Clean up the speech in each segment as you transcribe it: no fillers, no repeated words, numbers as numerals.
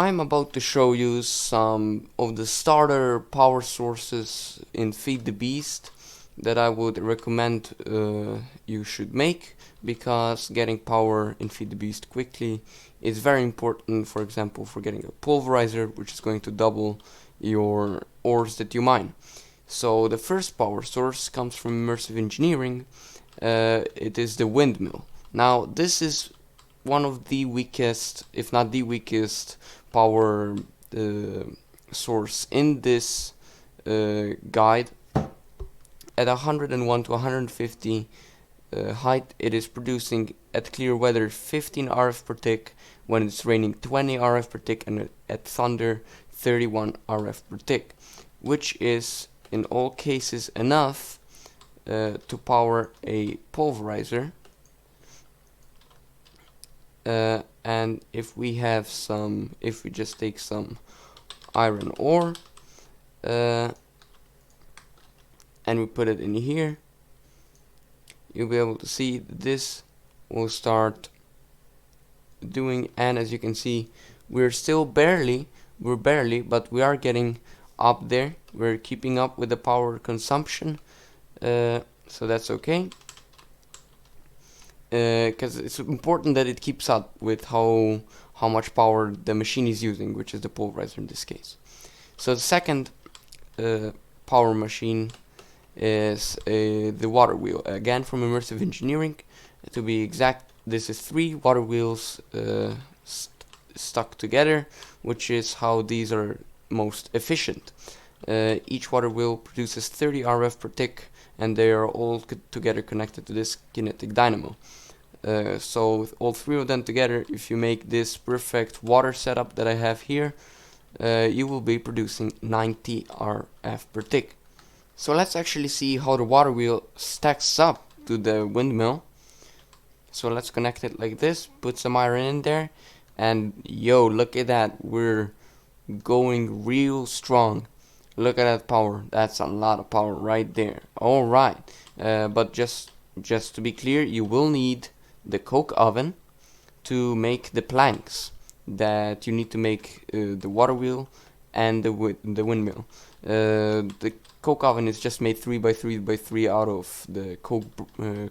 I'm about to show you some of the starter power sources in Feed the Beast that I would recommend you should make, because getting power in Feed the Beast quickly is very important, for example, for getting a pulverizer, which is going to double your ores that you mine. So the first power source comes from immersive engineering. It is the windmill. Now this is one of the weakest, if not the weakest, power source in this guide. At 101 to 150 height, it is producing at clear weather 15 RF per tick, when it's raining 20 RF per tick, and at thunder 31 RF per tick, which is in all cases enough to power a pulverizer. And if we just take some iron ore and we put it in here, you'll be able to see this will start doing. And as you can see, we're barely, but we are getting up there. We're keeping up with the power consumption, so that's okay. Because it's important that it keeps up with how much power the machine is using, which is the pulverizer in this case. So the second power machine is the water wheel, again from immersive engineering. To be exact, this is 3 water wheels stuck together, which is how these are most efficient. Each water wheel produces 30 RF per tick, and they are all together connected to this kinetic dynamo. So with all 3 of them together, if you make this perfect water setup that I have here, you will be producing 90 RF per tick. So let's actually see how the water wheel stacks up to the windmill. So let's connect it like this, put some iron in there, and yo, look at that, we're going real strong. Look at that power, that's a lot of power right there. Alright, but just to be clear, you will need the coke oven to make the planks that you need to make the water wheel and the windmill. The coke oven is just made 3x3x3 out of the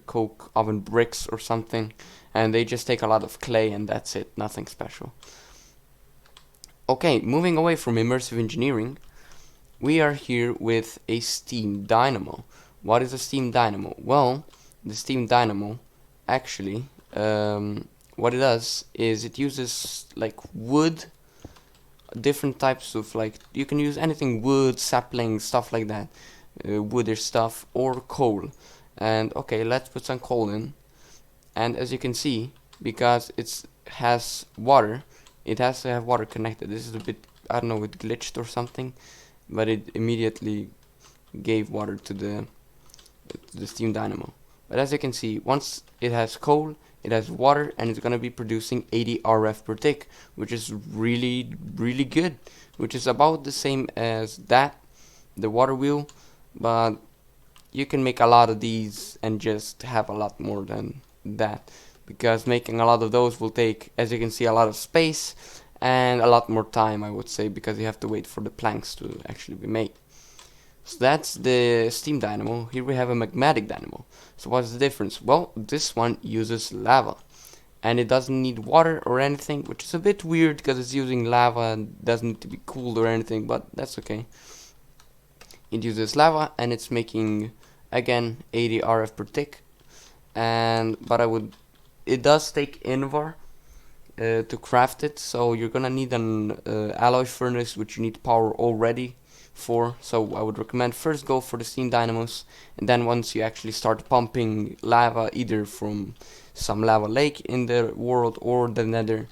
coke oven bricks or something, and they just take a lot of clay, and that's it, nothing special. Okay, moving away from immersive engineering, we are here with a steam dynamo. What is a steam dynamo? Well, the steam dynamo actually, what it does is it uses like wood, different types of, like, you can use anything, wood, sapling, stuff like that, woodish stuff, or coal. And okay, let's put some coal in, and as you can see, because it has water, it has to have water connected. This is a bit, I don't know, it glitched or something, but it immediately gave water to the steam dynamo. But as you can see, once it has coal, it has water, and it's going to be producing 80 RF per tick, which is really good, which is about the same as that, the water wheel, but you can make a lot of these and just have a lot more than that, because making a lot of those will take, as you can see, a lot of space and a lot more time, I would say, because you have to wait for the planks to actually be made. So that's the steam dynamo. Here we have a magmatic dynamo. So what's the difference? Well, this one uses lava, and it doesn't need water or anything, which is a bit weird because it's using lava and doesn't need to be cooled or anything, but that's okay. It uses lava, and it's making, again, 80 RF per tick. But it does take Invar to craft it, so you're gonna need an alloy furnace, which you need power already for. So I would recommend first go for the steam dynamos, and then once you actually start pumping lava, either from some lava lake in the world or the nether,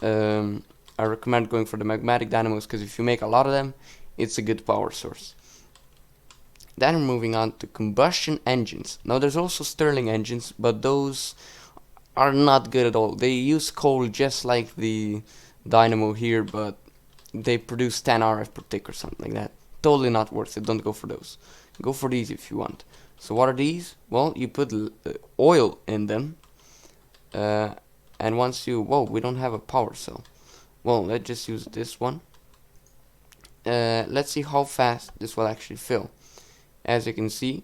I recommend going for the magmatic dynamos, because if you make a lot of them, it's a good power source. Then we're moving on to combustion engines. Now there's also Stirling engines, but those are not good at all. They use coal just like the dynamo here, but they produce 10 RF per tick or something like that. Totally not worth it. Don't go for those. Go for these if you want. So what are these? Well, you put oil in them, and once you... Whoa, we don't have a power cell. Well, let's just use this one. Let's see how fast this will actually fill. As you can see,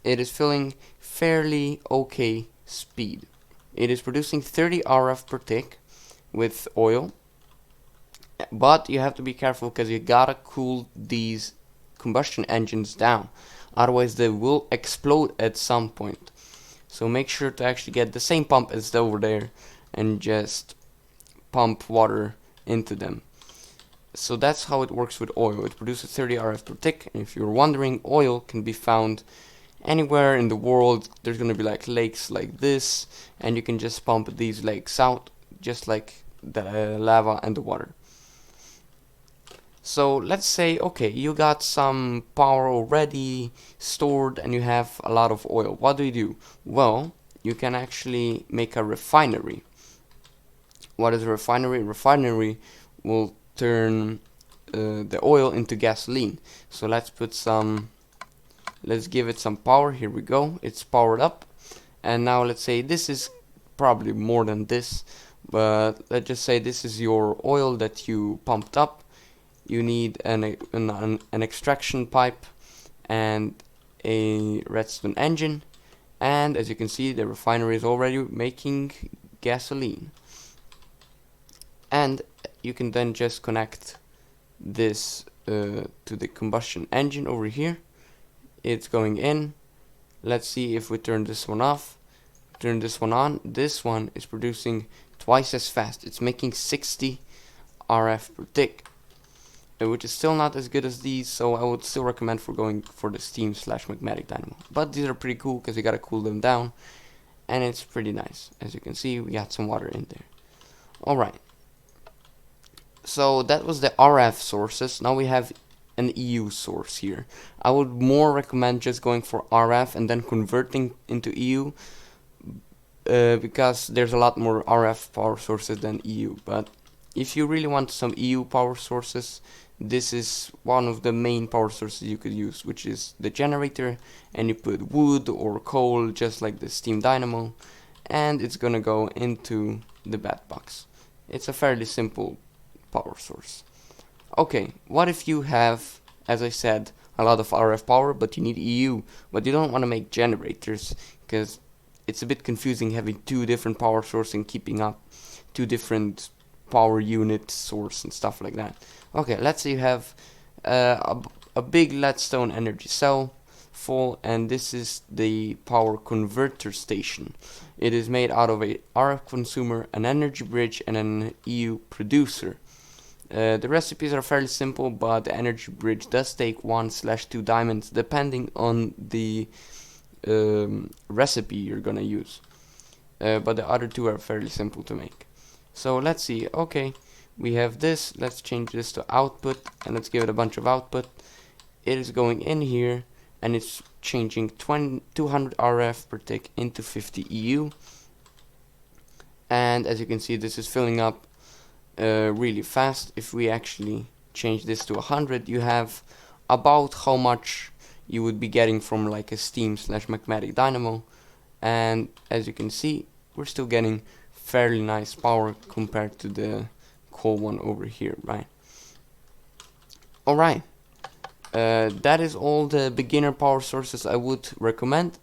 it is filling fairly okay speed. It is producing 30 RF per tick with oil, but you have to be careful because you gotta cool these combustion engines down, otherwise they will explode at some point. So make sure to actually get the same pump as over there and just pump water into them. So that's how it works with oil. It produces 30 RF per tick, and if you're wondering, oil can be found anywhere in the world. There's gonna be like lakes like this, and you can just pump these lakes out just like the lava and the water. So let's say, okay, you got some power already stored and you have a lot of oil. What do? Well, you can actually make a refinery. What is a refinery? A refinery will turn the oil into gasoline. So let's give it some power. Here we go. It's powered up. And now let's say this is probably more than this, but let's just say this is your oil that you pumped up. You need an extraction pipe and a redstone engine, and as you can see, the refinery is already making gasoline. And you can then just connect this to the combustion engine over here. It's going in. Let's see if we turn this one off, turn this one on. This one is producing twice as fast. It's making 60 RF per tick, which is still not as good as these, so I would still recommend for going for the steam/magmatic dynamo. But these are pretty cool because you gotta cool them down, and it's pretty nice. As you can see, we got some water in there. Alright, so that was the RF sources. Now we have an EU source here. I would more recommend just going for RF and then converting into EU, because there's a lot more RF power sources than EU. But if you really want some EU power sources, this is one of the main power sources you could use, which is the generator, and you put wood or coal just like the steam dynamo, and it's gonna go into the bat box. It's a fairly simple power source. Okay, what if you have, as I said, a lot of RF power, but you need EU, but you don't want to make generators, because it's a bit confusing having two different power sources and keeping up two different power unit source and stuff like that. Okay, let's say you have a big leadstone energy cell full, and this is the power converter station. It is made out of a RF consumer, an energy bridge, and an EU producer. The recipes are fairly simple, but the energy bridge does take 1/2 diamonds depending on the recipe you're gonna use. But the other two are fairly simple to make. So let's see, okay, we have this. Let's change this to output, and let's give it a bunch of output. It is going in here, and it's changing 200 RF per tick into 50 EU. And as you can see, this is filling up really fast. If we actually change this to 100, you have about how much you would be getting from like a steam/magmatic dynamo. And as you can see, we're still getting fairly nice power compared to the coal one over here, right? Alright, that is all the beginner power sources I would recommend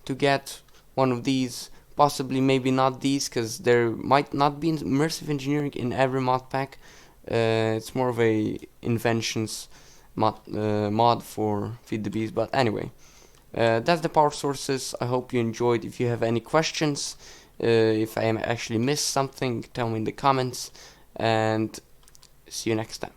to get one of these. Possibly maybe not these, because there might not be immersive engineering in every mod pack. It's more of a inventions mod for Feed the Bees. But anyway, that's the power sources. I hope you enjoyed. If you have any questions, if I actually missed something, tell me in the comments, and see you next time.